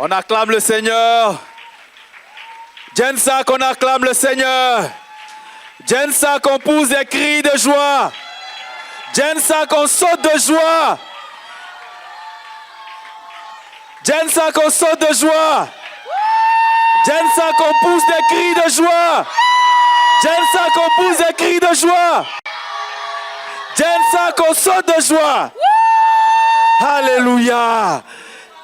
On acclame le Seigneur. Gensac, on acclame le Seigneur. Gensac, on pousse des cris de joie. Gensac, on saute de joie. Gensac, on saute de joie. Gensac, on pousse des cris de joie. Gensac, on pousse des cris de joie. Gensac, on saute de joie. Alléluia.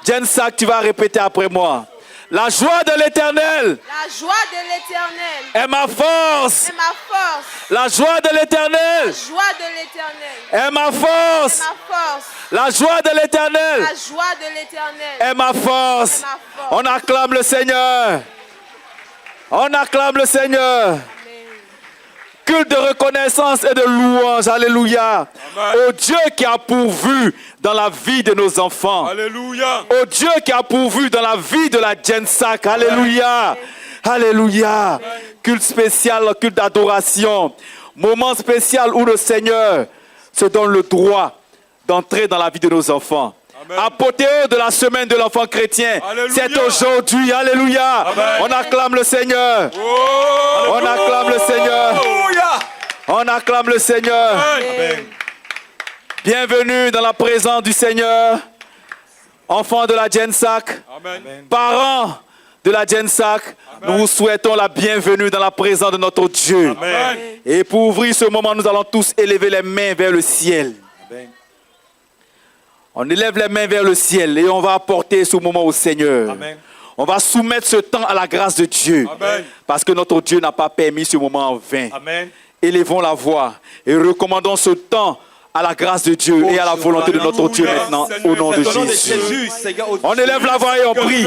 Gensac, tu vas répéter après moi. La joie de l'Éternel. La joie de l'Éternel est ma force. est ma force. La joie de l'Éternel La joie de l'Éternel est ma force. est ma force. La joie de l'Éternel La joie de l'Éternel est ma force. est ma force. On acclame le Seigneur. On acclame le Seigneur. Culte de reconnaissance et de louange. Alléluia. Au Dieu qui a pourvu dans la vie de nos enfants. Alléluia. Au Dieu qui a pourvu dans la vie de la Gensac. Alléluia. Alléluia. Culte spécial, culte d'adoration. Moment spécial où le Seigneur se donne le droit d'entrer dans la vie de nos enfants. Apothéose de la semaine de l'enfant chrétien. C'est aujourd'hui. Alléluia. Amen. On acclame le Seigneur. Oh, On acclame le Seigneur. Alléluia. On acclame le Seigneur. Amen. Bienvenue dans la présence du Seigneur. Enfants de la Gensac, Amen. parents de la Gensac, nous vous souhaitons la bienvenue dans la présence de notre Dieu. Amen. Et pour ouvrir ce moment, nous allons tous élever les mains vers le ciel. Amen. On élève les mains vers le ciel et on va apporter ce moment au Seigneur. Amen. On va soumettre ce temps à la grâce de Dieu. Amen. Parce que notre Dieu n'a pas permis ce moment en vain. Amen. Élevons la voix et recommandons ce temps à la grâce de Dieu et à la volonté de notre Dieu maintenant, au nom de Jésus. On élève la voix et on prie.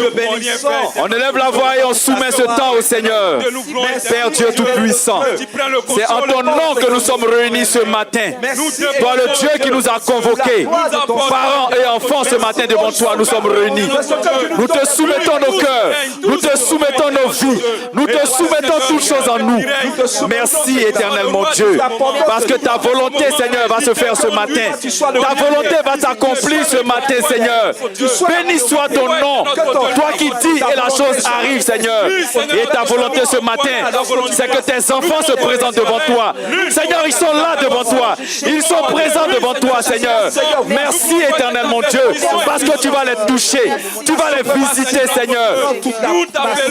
On élève la voix et on soumet ce temps au Seigneur. Père Dieu Tout-Puissant, c'est en ton nom que nous sommes réunis ce matin. Toi, le Dieu qui nous a convoqués, parents et enfants, ce matin devant toi, nous sommes réunis. Nous te soumettons nos cœurs, nous te soumettons nos vies, nous te soumettons toutes choses en nous. Merci, éternel mon Dieu, parce que ta volonté, Seigneur, va se faire ce matin. Ta volonté va s'accomplir ce matin, Seigneur. Béni soit ton nom. Toi qui dis et la chose arrive, Seigneur. Et ta volonté ce matin, c'est que tes enfants se présentent devant toi. Seigneur, ils sont là devant toi. Ils sont présents devant toi, Seigneur. Merci, éternel mon Dieu, parce que tu vas les toucher. Tu vas les visiter, Seigneur.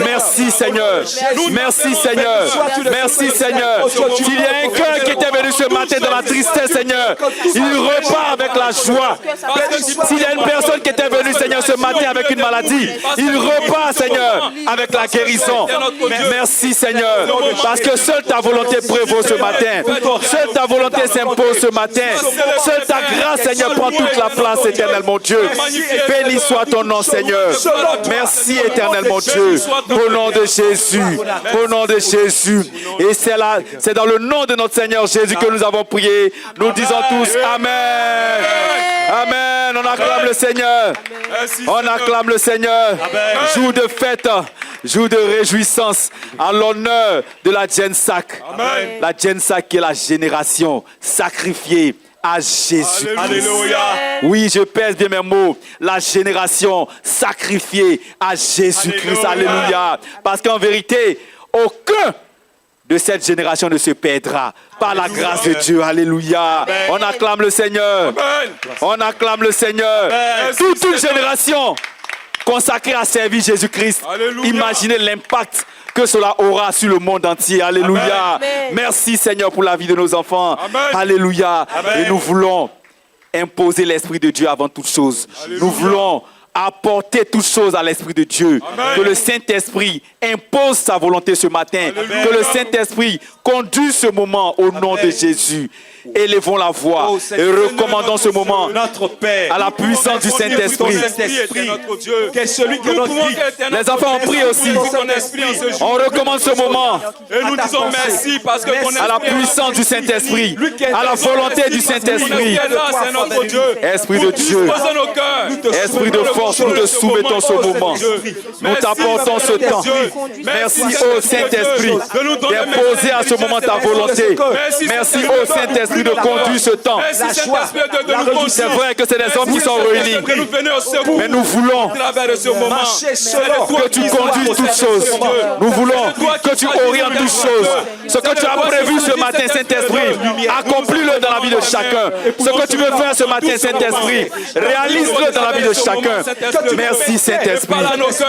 Merci, Seigneur. Merci, Seigneur. Merci, Seigneur. S'il y a un cœur qui était venu ce matin dans la tristesse, Seigneur, il repart avec la joie. S'il y a une personne qui était venue, Seigneur, ce matin avec une maladie, il repart, Seigneur, avec la guérison. Merci, Seigneur, parce que seule ta volonté prévaut ce matin. Seule ta volonté s'impose ce matin. Seule ta grâce, Seigneur, prend toute la place, éternel mon Dieu. Béni soit ton nom, Seigneur. Merci, éternel mon Dieu. Au nom de Jésus. Au nom de Jésus. Et c'est dans le nom de notre Seigneur Jésus que nous avons prié. Nous disons tous Amen. Amen. On acclame le Seigneur. On acclame le Seigneur. Jour de fête, jour de réjouissance en l'honneur de la Gensac. La Gensac qui est la génération sacrifiée à Jésus. Alléluia. Oui, je pèse bien mes mots. La génération sacrifiée à Jésus-Christ. Alléluia. Parce qu'en vérité, aucun de cette génération ne se perdra par la grâce de Dieu. Alléluia. On acclame le Seigneur. Amen. On acclame le Seigneur. Toute une génération consacrée à servir Jésus-Christ. Alléluia. Imaginez l'impact que cela aura sur le monde entier. Alléluia. Amen. Merci Seigneur pour la vie de nos enfants. Amen. Alléluia. Amen. Et nous voulons imposer l'Esprit de Dieu avant toute chose. Alléluia. Nous voulons apporter toutes choses à l'Esprit de Dieu. Amen. Que le Saint-Esprit impose sa volonté ce matin. Alléluia. Que le Saint-Esprit conduise ce moment au nom de Jésus. Élevons la voix Oh, et Seigneur, recommandons ce moment notre Père, à la puissance du Saint-Esprit. Saint-Esprit, notre Dieu, qui est celui que notre vie. Les enfants ont prié aussi. Ton esprit en ce jour. On recommande ce moment Et nous disons merci parce que ton esprit à la puissance du Saint-Esprit, à la volonté du Saint-Esprit. C'est notre Dieu. Esprit de Dieu, Posons nos cœurs. Esprit de force, nous te soumettons ce moment. Nous t'apportons ce temps. Merci au Saint-Esprit d'imposer à ce moment ta volonté. Merci au Saint-Esprit Saint-Esprit, de conduire ce temps. Merci La joie, Saint-Esprit de la nous conduire. C'est vrai que c'est des hommes qui sont réunis, Que nous venons au secours. mais nous voulons À travers de ce moment. marcher C'est selon toi que tu qui conduises sois toutes choses. Dieu. Nous voulons C'est toi que qui tu sois orientes Dieu. toutes choses. Ce que tu as prévu ce matin, Saint-Esprit, accomplis-le dans la vie de chacun. Ce que tu veux faire ce matin, Saint-Esprit, réalise-le dans la vie de chacun. Merci Saint-Esprit.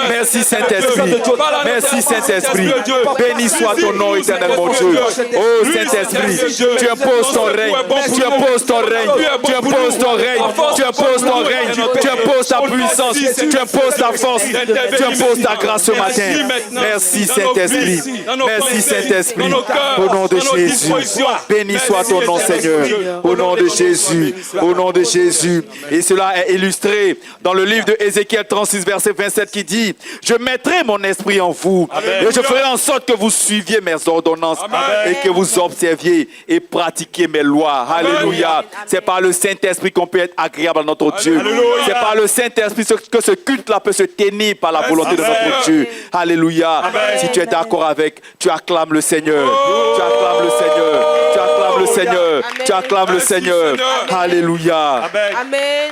Merci Saint-Esprit. Merci Saint-Esprit. Béni soit ton nom, éternel mon Dieu. Oh Saint-Esprit, tu imposes ton règne. Tu imposes ton règne. Tu imposes ton règne. Tu imposes ton règne. Tu imposes ta puissance. Tu imposes ta force. Tu imposes ta grâce ce matin. Merci Saint-Esprit. Merci Saint-Esprit. Au nom de Jésus. Béni soit ton nom, Seigneur. Au nom de Jésus. Au nom de Jésus. Et cela est illustré dans le livre de Ézéchiel 36, verset 27 qui dit: je mettrai mon esprit en vous et je ferai en sorte que vous suiviez mes ordonnances et que vous observiez et pratiquiez mes lois. Alléluia. C'est par le Saint-Esprit qu'on peut être agréable à notre Dieu. C'est par le Saint-Esprit que ce culte-là peut se tenir par la volonté de notre Dieu. Alléluia. Si tu es d'accord avec, tu acclames le Seigneur. Tu acclames le Seigneur. Tu acclames le Seigneur. Tu acclames le Seigneur. Alléluia. Amen.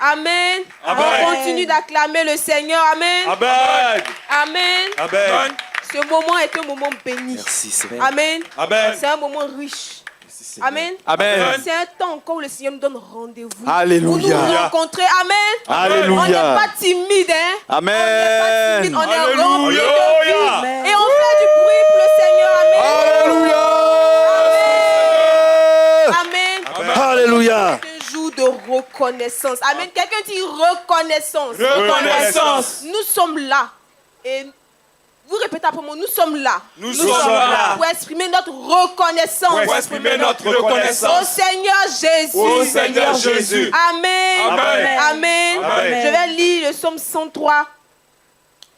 Amen. On continue d'acclamer le Seigneur. Amen. Amen. Amen. Amen. Ce moment est un moment béni. Merci Seigneur. Amen. Amen. C'est un moment riche. Amen. Amen. C'est un temps encore où le Seigneur nous donne rendez-vous. Alléluia. Pour nous rencontrer. Amen. Alléluia. On n'est pas timide. Hein? Amen. On n'est pas timide. On est rempli de Alléluia. vie. Et on fait du bruit pour le Seigneur. Amen. Alléluia. Amen. Alléluia. C'est un jour de reconnaissance. Amen. Quelqu'un dit reconnaissance. Reconnaissance. Nous sommes là. Et vous répétez après moi, nous sommes là. Nous sommes là. Pour exprimer notre reconnaissance. Pour exprimer notre reconnaissance. Au Seigneur Jésus. Au Seigneur Jésus. Amen. Amen. Amen. Amen. Je vais lire le psaume 103,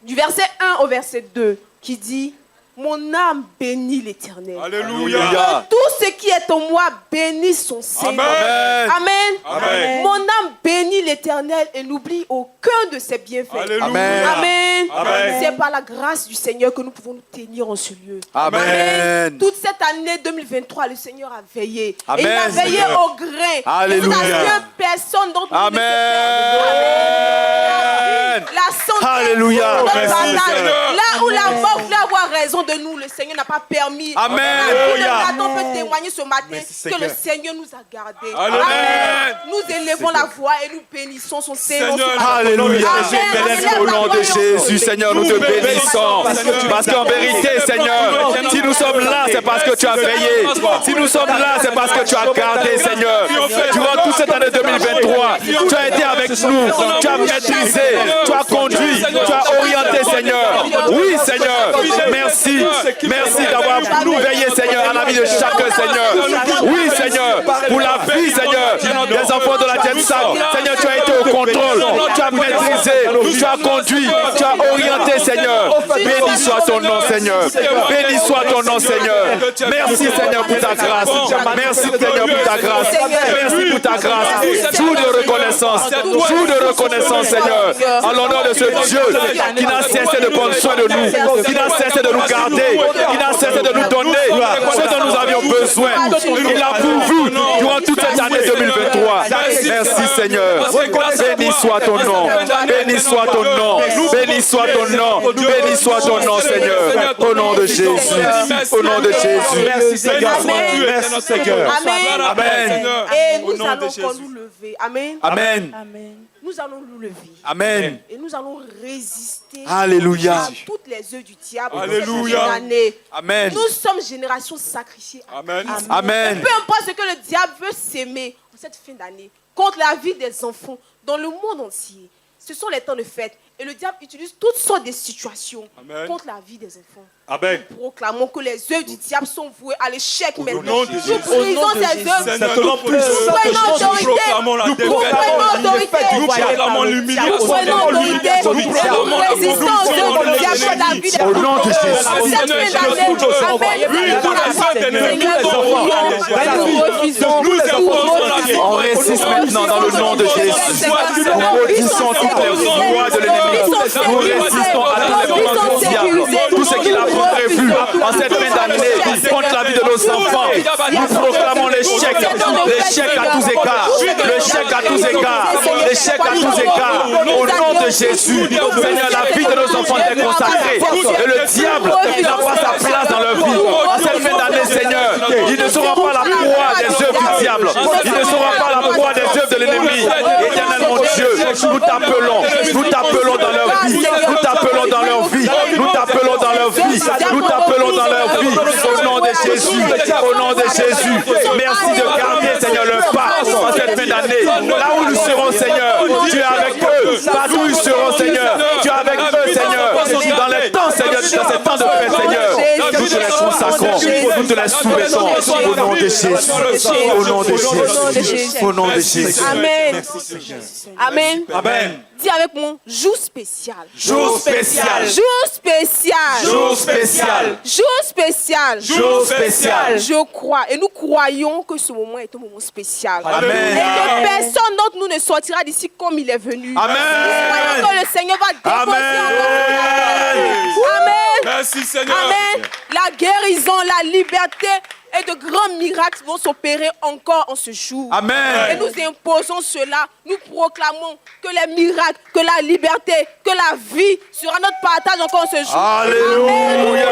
du verset 1 au verset 2, qui dit: mon âme bénit l'Éternel. Alléluia. Tout ce qui est en moi bénit son Seigneur. Amen. Amen. Amen. Mon âme bénit l'Éternel et n'oublie aucun de ses bienfaits. Alléluia. Amen. Amen. Amen. C'est par la grâce du Seigneur que nous pouvons nous tenir en ce lieu. Amen. Toute cette année 2023, le Seigneur a veillé. Amen, Et il a veillé Seigneur. au grain. Alléluia. Il n'a que personne d'autre. Amen. La santé. Alléluia. notre Merci, partage. Seigneur. Là où la mort voulait avoir raison de nous, le Seigneur n'a pas permis. Amen. La vie de Alléluia. Nathan peut témoigner ce matin Merci, que le Seigneur. Seigneur nous a gardés. Amen. Nous élevons la voix et nous bénissons son Seigneur. Seigneur. Alléluia. Amen. Au nom de Jésus, Seigneur, nous te bénissons. Parce qu'en vérité, Seigneur, si nous sommes là, c'est parce que tu as veillé. Si nous sommes là, c'est parce que tu as gardé, Seigneur. Durant toute cette année 2023, tu as été avec nous. Tu as maîtrisé, tu as conduit, tu as orienté, Seigneur. Oui, Seigneur. Merci. Merci d'avoir veillé, Seigneur, à la vie de chacun, Seigneur. Oui, Seigneur. Pour la vie, Seigneur, des enfants de la Jetsam. Seigneur, tu as été au contrôle. Tu as maîtrisé, tu as conduit, tu as orienté, Seigneur. Béni soit ton nom, Seigneur. Béni soit ton nom, Seigneur. Merci, Seigneur, pour ta grâce. Merci, Seigneur, pour ta grâce. Merci pour ta grâce. Jour de reconnaissance. Jour de reconnaissance, Seigneur. En l'honneur de ce Dieu qui n'a cessé de prendre soin de nous, qui n'a cessé de nous garder, qui n'a cessé de nous donner ce dont nous avions besoin. Il a pourvu durant toute cette année 2023. Merci, Seigneur. Béni soit ton nom. Béni soit ton nom. Béni soit ton nom. Béni soit ton nom, Seigneur. Au nom de Jésus. Au nom de Jésus. Merci, Seigneur. Amen. Merci, Seigneur. Amen. Amen. Et Au nous nom allons de encore Jésus. nous lever. Amen. Amen. Nous allons nous lever. Amen. Et nous allons résister Alléluia. à toutes les œuvres du diable. Alléluia. Cette année. Amen. Nous sommes génération sacrifiée. Amen. Amen. Peu importe ce que le diable veut s'aimer en cette fin d'année contre la vie des enfants dans le monde entier. Ce sont les temps de fête. Et le diable utilise toutes sortes de situations Amen. contre la vie des enfants. Amen. Nous proclamons que les œuvres du diable sont vouées à l'échec maintenant. nom de Nous Jésus. brisons ces œuvres. Seigneur, Nous nous prenons autorité. proclamons la Nous défaite. prenons autorité. Nous proclamons Nous l'humiliation. prenons autorité. Nous résistons aux œuvres du diable contre la vie des Au nom de enfants. Jésus. En cette fin d'année, Amen. Nous refusons. On résiste maintenant dans le nom de Jésus. Nous maudissons toutes les voies de l'ennemi. Nous résistons à tous les plans du diable. Tout ce qu'il a prévu en cette fin d'année contre la vie de nos enfants. Nous proclamons l'échec l'échec à tous égards, l'échec à tous égards, au nom de Jésus. Seigneur, la vie de nos enfants est consacrée et le diable n'a pas sa place dans leur vie. En cette fin d'année, Seigneur, ils ne seront pas la proie des œuvres du diable, ils ne seront pas la proie des œuvres de l'ennemi. Éternel mon Dieu, nous t'appelons dans leur vie, nous t'appelons dans leur vie, nous t'appelons dans leur vie, nous t'appelons dans leur vie, au nom de Jésus, au nom de Jésus. Merci de garder, Seigneur, leur pas en cette fin d'année. Là où nous serons, Seigneur, tu es avec eux. Partout où ils seront, Seigneur, tu es avec eux, Seigneur. Dans les temps, Seigneur, dans ces temps de paix, Seigneur, nous te les consacrons, nous te les soumettons au nom de Jésus, au nom de Jésus, au nom de Jésus. Amen. Amen. Amen. Dis avec moi, jour spécial. Jour spécial. Jour spécial. Jour spécial. Jour spécial. Jour spécial. Je crois et nous croyons que ce moment est un moment spécial. Amen. Et que personne d'entre nous ne sortira d'ici comme il est venu. Amen. Nous croyons que le Seigneur va déposer Amen. Amen. Merci Seigneur. Amen. La guérison, la liberté et de grands miracles vont s'opérer encore en ce jour. Et Amen. nous imposons cela. Nous proclamons que les miracles, que la liberté, que la vie sera notre partage encore en ce jour. Alléluia.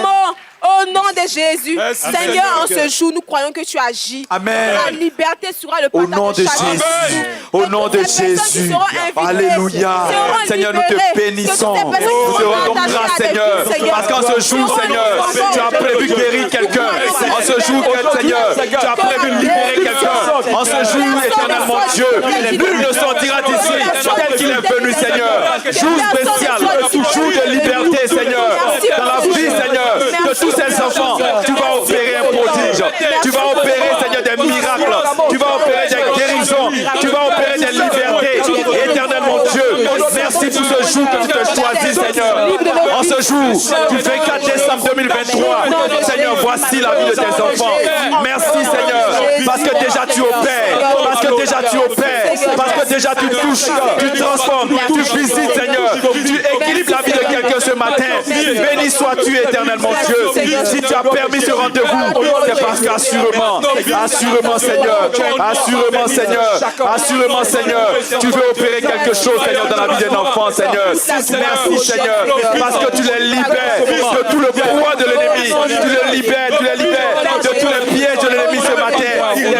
Proclamons au nom de Jésus. Merci, Seigneur, en Seigneur. ce jour, nous croyons que tu agis. Amen. La liberté sera le Au partage nom de chacun. Jésus, au nom de Jésus, Alléluia. Seigneur, nous te bénissons. Nous te rendons grâce, Seigneur, parce qu'en ce jour, Seigneur, tu as prévu guérir quelqu'un. En ce jour, Seigneur, tu as prévu libérer quelqu'un. En ce jour, éternel mon Dieu, nul ne sortira d'ici tel qu'il est venu, Seigneur. Jour spécial, jour de liberté, Seigneur. Dans la vie, Seigneur, de tous ces enfants, tu vas opérer un prodige. Tu vas opérer, Seigneur, des miracles. Tu vas opérer des guérisons. Tu vas opérer des libertés. Éternel mon Dieu, merci pour ce jour que tu te choisis, Seigneur. En ce jour, du 24 décembre 2023, Seigneur, voici la vie de tes enfants. Merci, Seigneur, parce que déjà tu opères. Parce que déjà tu opères. Parce que déjà tu touches, tu transformes, tu visites, Seigneur. Tu équilibres la vie de quelqu'un ce matin. Béni sois-tu, éternel mon Dieu. Si tu as permis ce rendez-vous, c'est parce qu'assurément, assurément, Seigneur, assurément, Seigneur, assurément, Seigneur, tu veux opérer quelque chose, Seigneur, dans la vie d'un enfant, Seigneur. Merci, Seigneur, parce que tu les libères de tout le poids de l'ennemi. Tu les libères de tous les pièges de l'ennemi ce matin.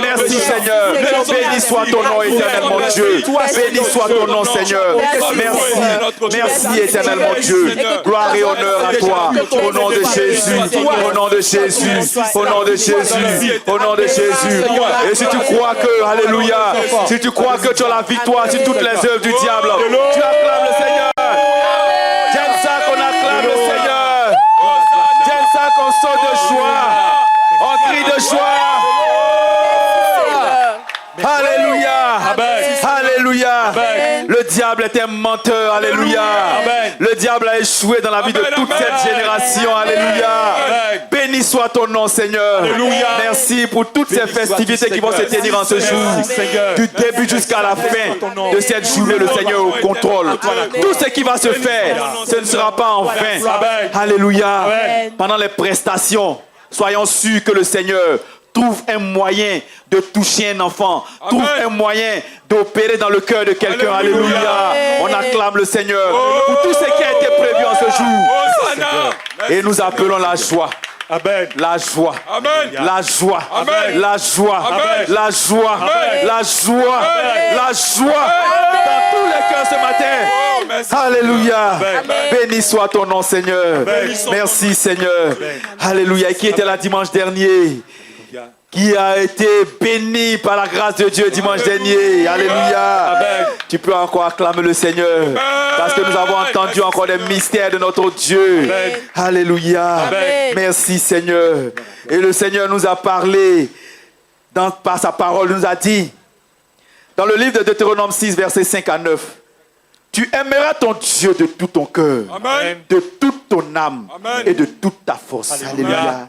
Merci, Seigneur. Béni soit ton nom, éternel mon Dieu. Béni soit ton nom, Seigneur. Merci, merci, éternel mon Dieu. Gloire et honneur à toi. Au nom de Jésus, au nom de Jésus, au nom de Jésus, au nom de Jésus. Et si tu crois que, alléluia, si tu crois que tu as la victoire sur toutes les œuvres du diable, tu acclames le Seigneur. J'aime ça qu'on acclame le Seigneur. J'aime ça qu'on saute de joie. On crie de joie. Alléluia. Alléluia. Le diable est un menteur. Alléluia. Le diable a échoué dans la vie de toute cette génération. Alléluia. Béni soit ton nom, Seigneur. Merci pour toutes ces festivités qui vont se tenir en ce jour. Du début jusqu'à la fin de cette journée, le Seigneur au contrôle. Tout ce qui va se faire, ce ne sera pas en vain. Alléluia. Pendant les prestations, soyons sûrs que le Seigneur trouve un moyen de toucher un enfant, trouve un moyen d'opérer dans le cœur de quelqu'un. Alléluia. On acclame le Seigneur pour tout ce qui a été prévu en ce jour. Et nous appelons la joie. Amen. La joie. Amen. La joie. Amen. La joie. Amen. La joie. Amen. La joie. La joie. Dans tous les cœurs ce matin. Merci. Alléluia. Amen. Béni soit ton nom, Seigneur. Merci, Seigneur. Alléluia. Qui était là dimanche dernier? Qui a été béni par la grâce de Dieu dimanche dernier. Alléluia. Amen. Tu peux encore acclamer le Seigneur. Parce que nous avons entendu encore des mystères de notre Dieu. Amen. Alléluia. Amen. Merci, Seigneur. Et le Seigneur nous a parlé par sa parole, nous a dit dans le livre de Deutéronome 6, versets 5 à 9. Tu aimeras ton Dieu de tout ton cœur, Amen. de toute ton âme Amen. et de toute ta force. Alléluia. Alléluia.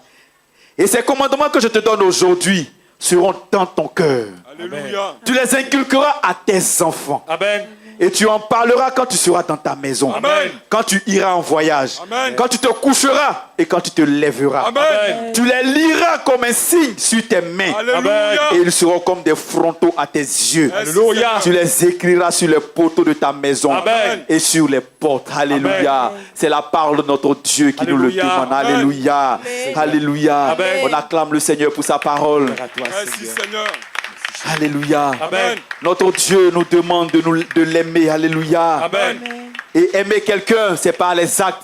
Et ces commandements que je te donne aujourd'hui seront dans ton cœur. Alléluia. Tu les inculqueras à tes enfants. Amen. Et tu en parleras quand tu seras dans ta maison. Amen. Quand tu iras en voyage. Amen. Quand tu te coucheras et quand tu te lèveras. Amen. Tu les liras comme un signe sur tes mains. Alléluia. Et ils seront comme des frontaux à tes yeux. Alléluia. Tu les écriras sur les poteaux de ta maison. Amen. Et sur les portes. Alléluia. Amen. C'est la parole de notre Dieu qui nous le Alléluia. demande. Amen. Alléluia. Amen. Alléluia. Amen. On acclame le Seigneur pour sa parole. Merci Seigneur. Alléluia. Amen. Notre Dieu nous demande de l'aimer. Alléluia. Amen. Et aimer quelqu'un, c'est par les actes.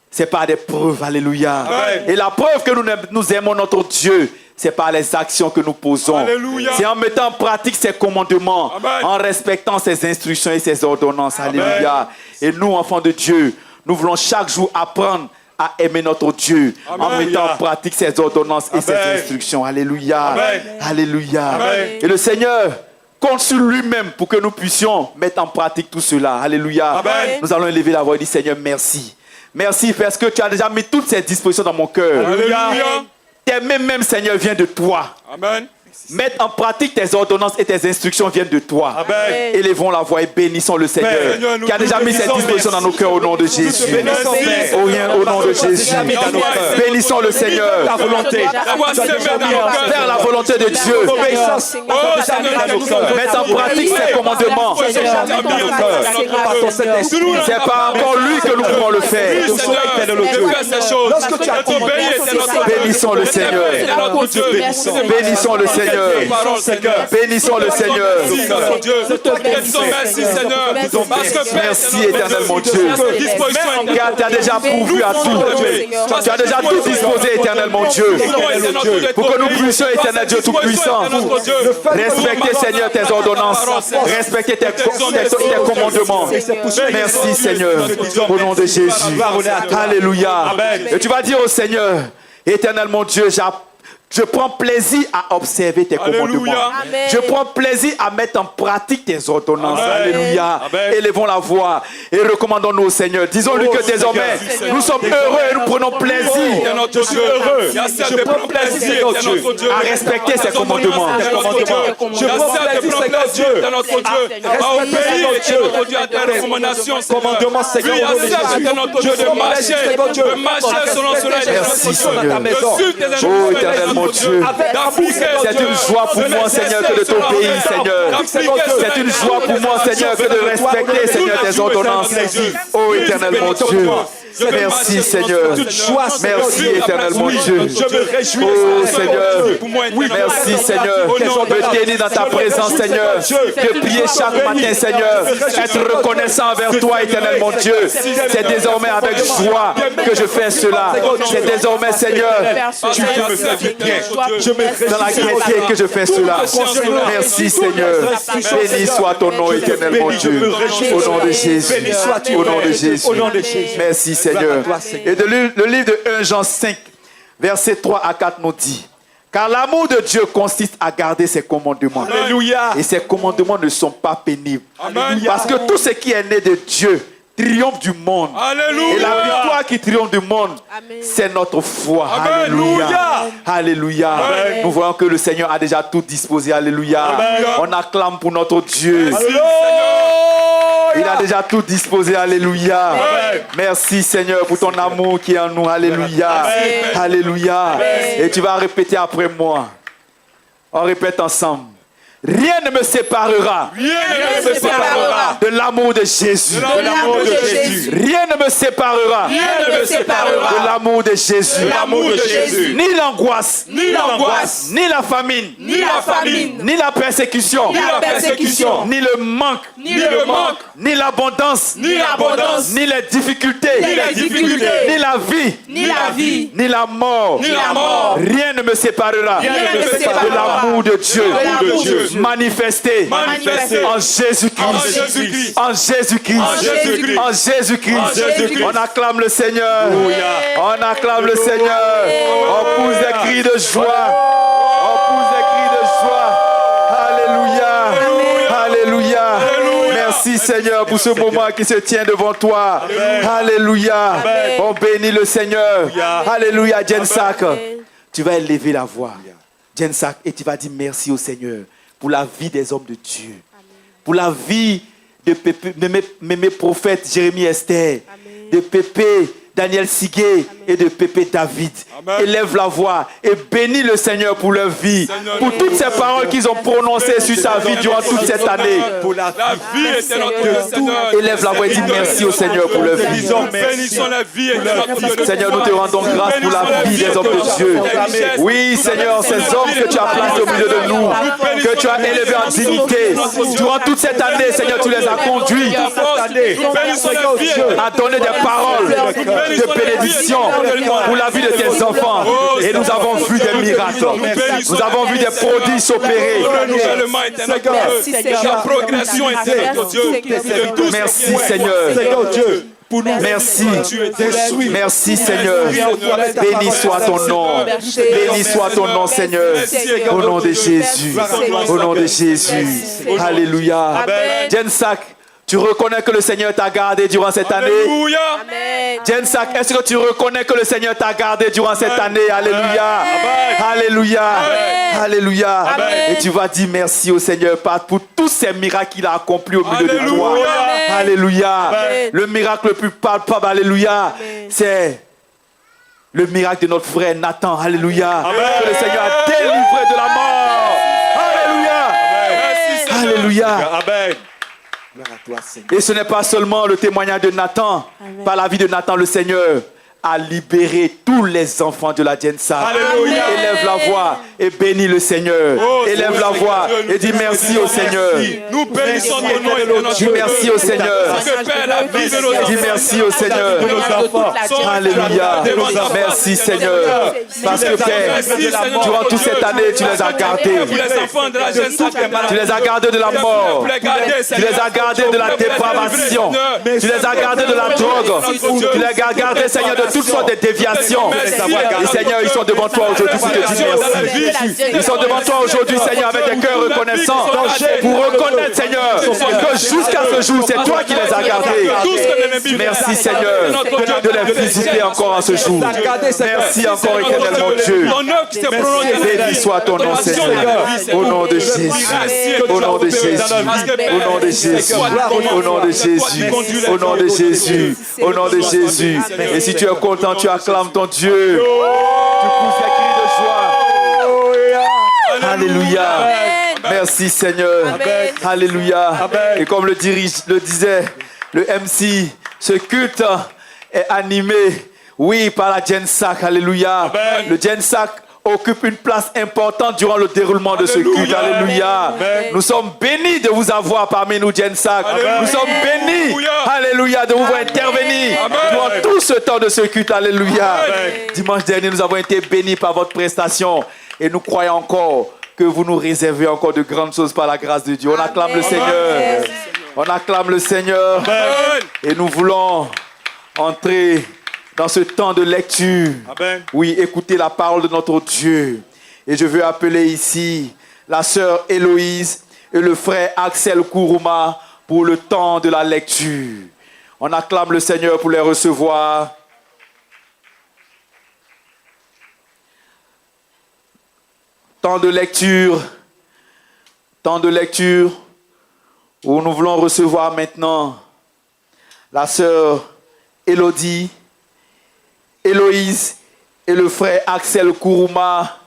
C'est par des preuves. Alléluia. Amen. Et la preuve que nous aimons notre Dieu, c'est par les actions que nous posons. Alléluia. C'est en mettant en pratique ses commandements, Amen. en respectant ses instructions et ses ordonnances. Alléluia. Et nous, enfants de Dieu, nous voulons chaque jour apprendre à aimer notre Dieu en Amen. mettant en pratique ses ordonnances et ses Amen. instructions. Alléluia. Amen. Alléluia. Amen. Et le Seigneur compte sur lui-même pour que nous puissions mettre en pratique tout cela. Alléluia. Amen. Nous allons élever la voix et dire Seigneur, merci. Merci parce que tu as déjà mis toutes ces dispositions dans mon cœur. Alléluia. T'aimer même, Seigneur, vient de toi. Amen. Mettre en pratique tes ordonnances et tes instructions viennent de toi. Amen. Élevons la voix et bénissons le Seigneur Seigneur, nous qui a déjà mis ses bénissons, dispositions dans nos cœurs au nom de Jésus. bénissons, Père. Au nom de Jésus. mis dans nos cœurs. Bénissons le Seigneur. Ta volonté. Faire la volonté de Dieu. L'obéissance. Oh, Seigneur, dans nos cœurs. Mettre en pratique ses commandements. C'est pas encore lui que nous pouvons le faire. Lorsque tu as commandé, Bénissons le Seigneur. Bénissons le Seigneur. Bénissons le Seigneur. Merci éternel mon Dieu. Car tu as déjà pourvu à tout. Tu as déjà tout disposé éternel mon Dieu. Pour que nous puissions éternel Dieu tout-puissant respecter Seigneur tes ordonnances. Respecter tes commandements. Merci Seigneur. Au nom de Jésus. Alléluia. Et tu vas dire au Seigneur, éternel mon Dieu, je prends plaisir à observer tes commandements. Amen. Je prends plaisir à mettre en pratique tes ordonnances. Amen. Alléluia. Amen. Élevons la voix et recommandons-nous au Seigneur. Disons-lui que désormais, nous sommes heureux et nous prenons plaisir Je suis heureux. Je prends plaisir à respecter ses commandements. Je prends plaisir, Seigneur Dieu, à obéir à tes recommandations, commandements, Seigneur, au nom de Jésus. Je prends plaisir, Seigneur Dieu, Merci Seigneur. Oh éternel mon Dieu. C'est une joie pour moi Seigneur que de t'obéir Seigneur. C'est une joie pour moi Seigneur que de respecter Seigneur tes ordonnances. Oh éternel mon Dieu. Merci Seigneur. Merci éternel mon Dieu. Je me réjouis. Oh Seigneur. Merci Seigneur. Me tenir dans ta présence Seigneur. De prier chaque matin Seigneur. Être reconnaissant envers toi éternel mon Dieu. C'est désormais avec joie que je fais cela. C'est désormais Seigneur. Tu me fais du bien. Dans la gaieté que je fais cela. Merci Seigneur. Béni soit ton nom éternel mon Dieu. Au nom de Jésus. Au nom de Jésus. Merci Seigneur. Et le livre de 1 Jean 5, versets 3 à 4 nous dit: car l'amour de Dieu consiste à garder ses commandements. Alléluia. Et ses commandements ne sont pas pénibles. Amen. Parce que tout ce qui est né de Dieu triomphe du monde. Alléluia. Et la victoire qui triomphe du monde, Amen. c'est notre foi. Amen. Alléluia. Alléluia. Amen. Nous voyons que le Seigneur a déjà tout disposé. Alléluia. Amen. On acclame pour notre Dieu. Alléluia. Il a déjà tout disposé. Alléluia. Amen. Merci Seigneur pour ton amour qui est en nous. Alléluia. Amen. Alléluia. Amen. Et tu vas répéter après moi. On répète ensemble. Rien ne me séparera Rien ne me séparera de l'amour de Jésus. de l'amour de Jésus. Rien ne me séparera Rien ne me de séparera l'amour de Jésus. de l'amour de Jésus. Ni l'angoisse, Ni l'angoisse, ni la famine, ni la famine, ni la persécution, ni la persécution, ni le manque, ni le manque, ni l'abondance, ni l'abondance, ni les difficultés, ni les difficultés, ni la vie, Ni la vie, ni la mort. ni la mort. Rien ne me séparera Rien ne me de séparera l'amour de Dieu, de l'amour de Dieu. manifesté Manifesté en en Jésus-Christ. Jésus-Christ. En Jésus-Christ. En Jésus-Christ. En Jésus-Christ. En Jésus-Christ. On acclame le Seigneur. Alléluia. On acclame le Seigneur. On pousse des cris de joie. On pousse des cris de joie. Alléluia. Alléluia. Merci Seigneur pour ce moment qui se tient devant toi. Alléluia. On bénit le Seigneur. Alléluia. Jensak, tu vas élever la voix. Jensak, et tu vas dire merci au Seigneur pour la vie des hommes de Dieu. Pour la vie de Mémé Prophète Jérémie Esther, Amen. de Pépé Daniel Sigué et de Pépé David. Amen. Élève la voix et bénis le Seigneur pour leur vie, pour toutes ces paroles qu'ils ont prononcées sur ta vie durant toute cette année. Pour la vie est notre Seigneur. Élève la voix et dis merci au Seigneur pour leur vie. Bénissons la vie et notre Seigneur, nous te rendons grâce pour la vie des hommes de Dieu. Oui, Seigneur, ces hommes que tu as placés au milieu de nous, que tu as élevés en dignité. Durant toute cette année, Seigneur, tu les as conduits à donner des paroles de bénédiction pour la vie de tes enfants. Et nous avons vu des miracles. Nous avons vu des prodiges s'opérer. Merci, Seigneur. La progression est notre Dieu. Merci, Seigneur. Merci. Merci, Seigneur. Béni soit ton nom. Béni soit ton nom, Seigneur. Au nom de Jésus. Au nom de Jésus. Alléluia. Jensak, tu reconnais que le Seigneur t'a gardé durant cette année? Amen. Jensak, est-ce que tu reconnais que le Seigneur t'a gardé durant cette année? Alléluia. Alléluia. Alléluia. Amen. Et tu vas dire merci au Seigneur pour tous ces miracles qu'il a accomplis au milieu de toi. Alléluia. Amen. Le miracle le plus palpable, alléluia, c'est le miracle de notre frère Nathan. Alléluia. Que le Seigneur a délivré de la mort. Alléluia. Alléluia. Amen. Et ce n'est pas seulement le témoignage de Nathan. Amen. Par la vie de Nathan, le Seigneur a libéré tous les enfants de la Jensa. Alléluia. Élève la voix et bénis le Seigneur. Élève la voix et dis merci au Seigneur. Nous bénissons ton nom et notre Dis merci au Seigneur. Dis merci au Seigneur. Alléluia. Merci Seigneur. Parce que Père, durant toute cette année, tu les as gardés. Tu les as gardés de la mort. Tu les as gardés de la dépravation. Tu les as gardés de la drogue. Tu les as gardés, Seigneur, de toutes sortes de déviations. Et Seigneur, ils sont devant toi aujourd'hui pour te dire merci. Ils sont devant toi aujourd'hui, Seigneur, avec des cœurs reconnaissants. Pour reconnaître, Seigneur, que jusqu'à ce jour, c'est toi qui les as gardés. Merci, Seigneur, de les visiter encore en ce jour. Merci encore, éternel mon Dieu. Béni soit ton nom, Seigneur. Au nom de Jésus. Au nom de Jésus. Au nom de Jésus. Au nom de Jésus. Au nom de Jésus. Au nom de Jésus. Et si tu es content, tu acclames ton Dieu. Tu pousses des cris de joie. Alléluia. Merci Seigneur. Amen. Alléluia. Et comme le disait le MC, ce culte est animé, oui, par la Jensak. Alléluia. Le Jensak occupe une place importante durant le déroulement de ce culte. Alléluia. Nous sommes bénis de vous avoir parmi nous, Jensak. Nous sommes bénis, alléluia, de vous voir intervenir durant tout ce temps de ce culte. Alléluia. Dimanche dernier, nous avons été bénis par votre prestation et nous croyons encore que vous nous réservez encore de grandes choses par la grâce de Dieu. On acclame le Seigneur. On acclame le Seigneur. Et nous voulons entrer dans ce temps de lecture. Amen. Oui, écoutez la parole de notre Dieu. Et je veux appeler ici la sœur Héloïse et le frère Axel Kourouma pour le temps de la lecture. On acclame le Seigneur pour les recevoir. Temps de lecture où nous voulons recevoir maintenant la sœur Élodie, Héloïse et le frère Axel Kourouma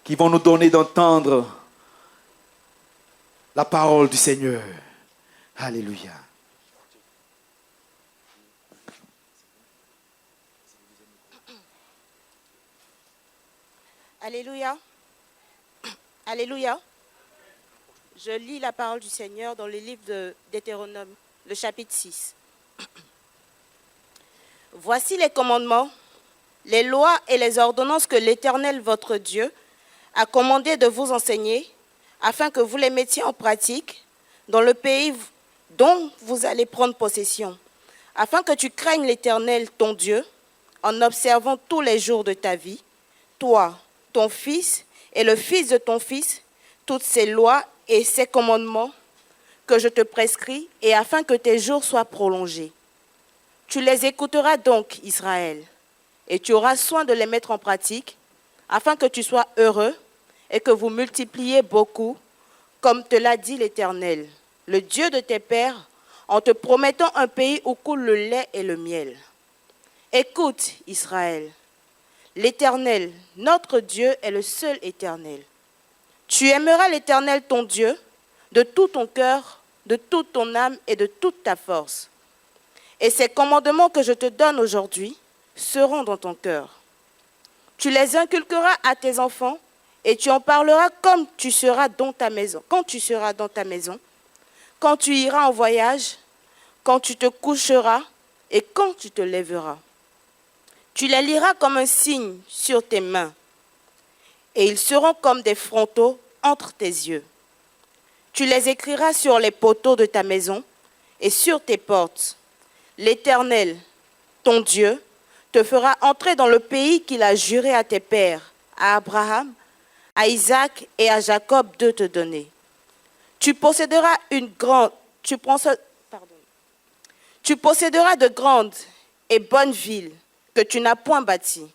qui vont nous donner d'entendre la parole du Seigneur. Alléluia. Alléluia. Alléluia. Je lis la parole du Seigneur dans le livre de Deutéronome, le chapitre 6. Voici les commandements, les lois et les ordonnances que l'Éternel, votre Dieu, a commandé de vous enseigner, afin que vous les mettiez en pratique dans le pays dont vous allez prendre possession, afin que tu craignes l'Éternel, ton Dieu, en observant tous les jours de ta vie, toi, ton fils et le fils de ton fils, toutes ces lois et ces commandements que je te prescris, et afin que tes jours soient prolongés. Tu les écouteras donc, Israël, et tu auras soin de les mettre en pratique, afin que tu sois heureux et que vous multipliez beaucoup, comme te l'a dit l'Éternel, le Dieu de tes pères, en te promettant un pays où coule le lait et le miel. Écoute, Israël, l'Éternel, notre Dieu, est le seul éternel. Tu aimeras l'Éternel ton Dieu de tout ton cœur, de toute ton âme et de toute ta force. Et ces commandements que je te donne aujourd'hui seront dans ton cœur. Tu les inculqueras à tes enfants et tu en parleras quand tu seras dans ta maison, quand tu iras en voyage, quand tu te coucheras et quand tu te lèveras. Tu les liras comme un signe sur tes mains et ils seront comme des frontaux entre tes yeux. Tu les écriras sur les poteaux de ta maison et sur tes portes. L'Éternel, ton Dieu, te fera entrer dans le pays qu'il a juré à tes pères, à Abraham, à Isaac et à Jacob de te donner. Tu posséderas de grandes et bonnes villes que tu n'as point bâties,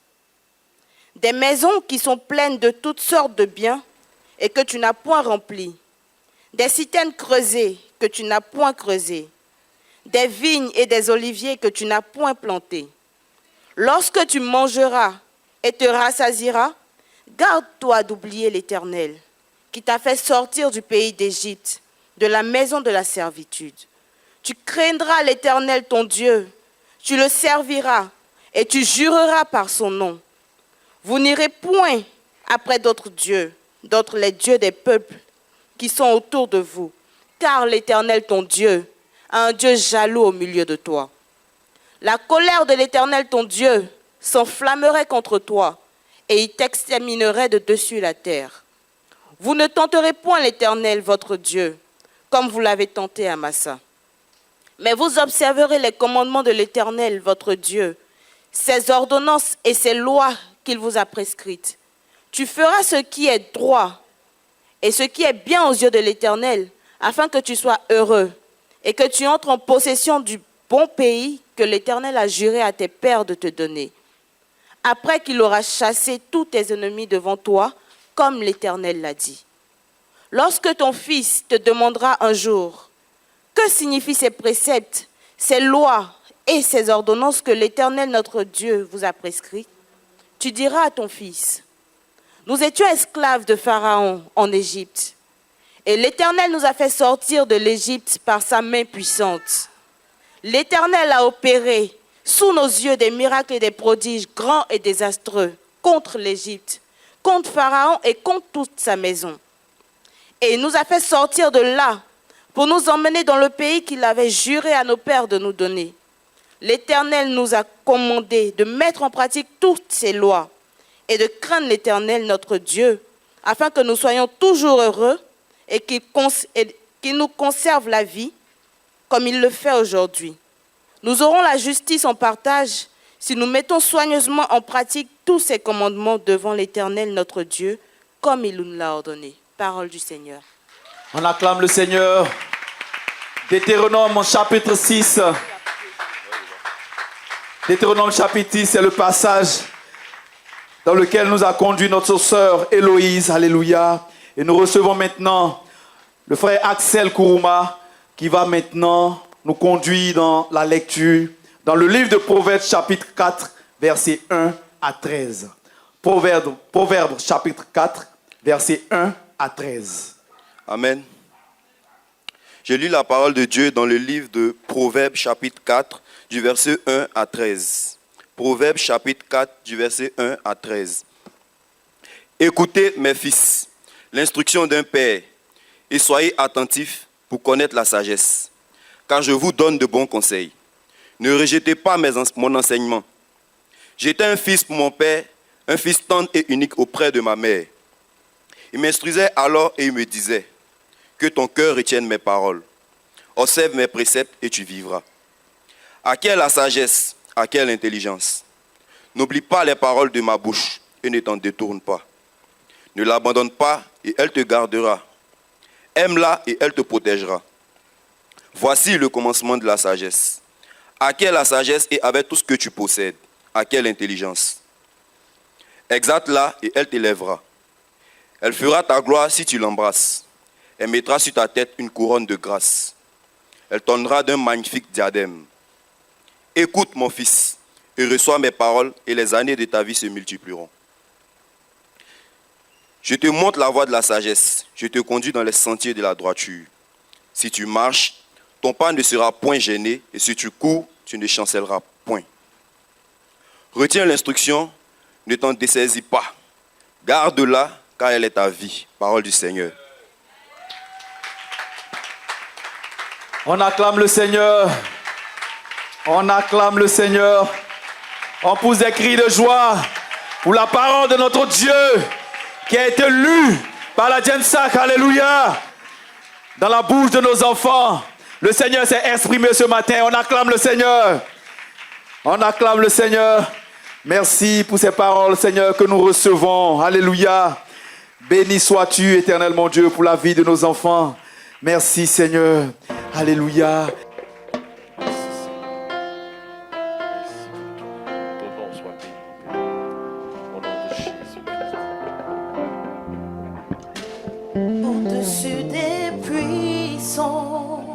des maisons qui sont pleines de toutes sortes de biens et que tu n'as point remplies, des citernes creusées que tu n'as point creusées, des vignes et des oliviers que tu n'as point plantés. Lorsque tu mangeras et te rassasieras, garde-toi d'oublier l'Éternel, qui t'a fait sortir du pays d'Égypte, de la maison de la servitude. Tu craindras l'Éternel ton Dieu, tu le serviras et tu jureras par son nom. Vous n'irez point après d'autres dieux, d'autres les dieux des peuples qui sont autour de vous, car l'Éternel ton Dieu a un Dieu jaloux au milieu de toi. La colère de l'Éternel ton Dieu s'enflammerait contre toi et il t'exterminerait de dessus la terre. Vous ne tenterez point l'Éternel votre Dieu, comme vous l'avez tenté à Massa. Mais vous observerez les commandements de l'Éternel votre Dieu, ses ordonnances et ses lois qu'il vous a prescrites. Tu feras ce qui est droit et ce qui est bien aux yeux de l'Éternel, afin que tu sois heureux et que tu entres en possession du bon pays que l'Éternel a juré à tes pères de te donner. Après qu'il aura chassé tous tes ennemis devant toi, comme l'Éternel l'a dit. Lorsque ton fils te demandera un jour, que signifient ces préceptes, ces lois et ces ordonnances que l'Éternel notre Dieu vous a prescrites, tu diras à ton fils, nous étions esclaves de Pharaon en Égypte, et l'Éternel nous a fait sortir de l'Égypte par sa main puissante. L'Éternel a opéré sous nos yeux des miracles et des prodiges grands et désastreux contre l'Égypte, contre Pharaon et contre toute sa maison. Et il nous a fait sortir de là pour nous emmener dans le pays qu'il avait juré à nos pères de nous donner. L'Éternel nous a commandé de mettre en pratique toutes ces lois et de craindre l'Éternel notre Dieu, afin que nous soyons toujours heureux et qu'il nous conserve la vie comme il le fait aujourd'hui. Nous aurons la justice en partage si nous mettons soigneusement en pratique tous ces commandements devant l'Éternel notre Dieu, comme il nous l'a ordonné. Parole du Seigneur. On acclame le Seigneur. Deutéronome chapitre 6. Deutéronome chapitre 6, c'est le passage dans lequel nous a conduit notre sœur Héloïse. Alléluia. Et nous recevons maintenant le frère Axel Kourouma qui va maintenant nous conduire dans la lecture dans le livre de Proverbes chapitre 4, versets 1 à 13. Proverbes chapitre 4, versets 1 à 13. Amen. Je lis la parole de Dieu dans le livre de Proverbes chapitre 4, du verset 1 à 13. Proverbes chapitre 4, du verset 1 à 13. Écoutez, mes fils, l'instruction d'un père, et soyez attentifs pour connaître la sagesse, car je vous donne de bons conseils. Ne rejetez pas mon enseignement. J'étais un fils pour mon père, un fils tendre et unique auprès de ma mère. Il m'instruisait alors et il me disait, que ton cœur retienne mes paroles. Observe mes préceptes et tu vivras. À qui est la sagesse, à qui est l'intelligence? N'oublie pas les paroles de ma bouche et ne t'en détourne pas. Ne l'abandonne pas et elle te gardera. Aime-la et elle te protégera. Voici le commencement de la sagesse. À qui est la sagesse et avec tout ce que tu possèdes? À qui est l'intelligence? Exalte-la et elle t'élèvera. Elle fera ta gloire si tu l'embrasses. Elle mettra sur ta tête une couronne de grâce. Elle t'ornera d'un magnifique diadème. Écoute, mon fils, et reçois mes paroles, et les années de ta vie se multiplieront. Je te montre la voie de la sagesse. Je te conduis dans les sentiers de la droiture. Si tu marches, ton pas ne sera point gêné, et si tu cours, tu ne chancelleras point. Retiens l'instruction, ne t'en dessaisis pas. Garde-la, car elle est ta vie. Parole du Seigneur. On acclame le Seigneur. On acclame le Seigneur. On pousse des cris de joie pour la parole de notre Dieu qui a été lue par la Jensak. Alléluia. Dans la bouche de nos enfants. Le Seigneur s'est exprimé ce matin. On acclame le Seigneur. On acclame le Seigneur. Merci pour ces paroles, Seigneur, que nous recevons. Alléluia. Béni sois-tu, éternel mon Dieu, pour la vie de nos enfants. Merci, Seigneur. Alléluia. Au-dessus des puissants,